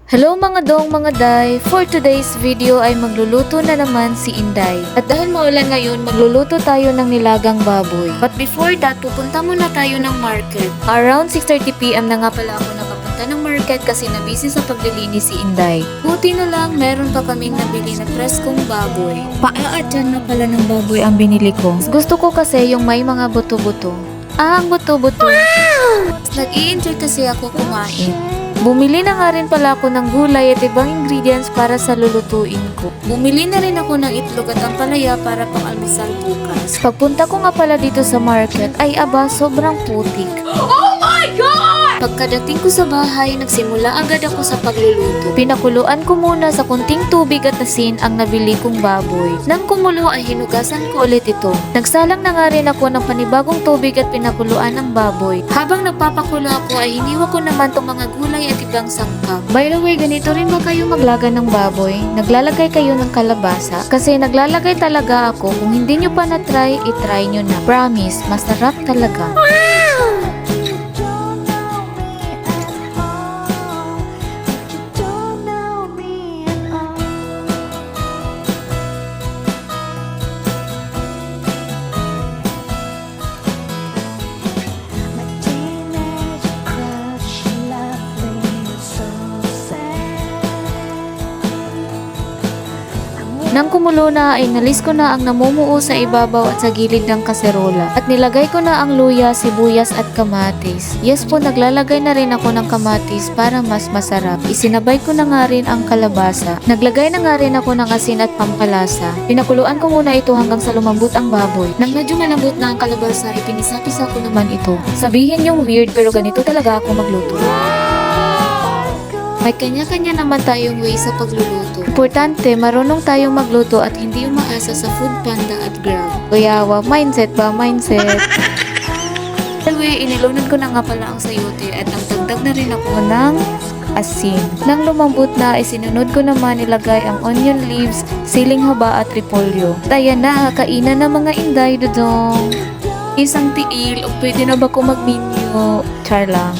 Hello mga dong, mga day! For today's video ay magluluto na naman si Inday. At dahil maulan ngayon, magluluto tayo ng nilagang baboy. But before that, pupunta muna tayo ng market. Around 6:30 PM na nga pala ako nakapunta ng market kasi nabisi sa paglilinis si Inday. Buti na lang, meron pa kaming nabili na preskong baboy. Paaatyan na pala ng baboy ang binili ko. Gusto ko kasi yung may mga buto-buto. Ang buto-buto. Nag-i-enjoy kasi ako kumain. Bumili na nga rin pala ako ng gulay at ibang ingredients para sa lulutuin ko. Bumili na rin ako ng itlog at ampalaya para pang almusal bukas. Pagpunta ko nga pala dito sa market ay aba sobrang putik. Oh my God! Pagkadating ko sa bahay, nagsimula agad ako sa pagluluto. Pinakuluan ko muna sa kunting tubig at asin ang nabili kong baboy. Nang kumulo ay hinugasan ko ulit ito. Nagsalang na nga rin ako ng panibagong tubig at pinakuluan ang baboy. Habang nagpapakulo ako ay hiniwa ko naman tong mga gulay at ibang sangkap. By the way, ganito rin ba kayo maglaga ng baboy? Naglalagay kayo ng kalabasa? Kasi naglalagay talaga ako. Kung hindi nyo pa na-try, itry nyo na. Promise, masarap talaga. Nang kumulo na ay nalis ko na ang namumuo sa ibabaw at sa gilid ng kaserola. At nilagay ko na ang luya, sibuyas at kamatis. Yes po, naglalagay na rin ako ng kamatis para mas masarap. Isinabay ko na nga rin ang kalabasa. Naglagay na nga rin ako ng asin at pampalasa. Pinakuluan ko muna ito hanggang sa lumambot ang baboy. Nang medyo malambot na ang kalabasa, ipinisa-pisa ko naman ito. Sabihin yung weird pero ganito talaga ako magluto. May kanya-kanya naman tayong way sa pagluluto. Importante, marunong tayong magluto at hindi umaasa sa Food Panda at Grab. Kaya mindset ba? Mindset. Anyway, inilunod ko na nga pala ang sayote at nagdagdag na rin ako ng asin. Nang lumambot na, sinunod ko naman ilagay ang onion leaves, siling haba at repolyo. Ayan na, kainan na mga Inday dodong. Isang tiil o pwede na ba ko magminyo? Char lang.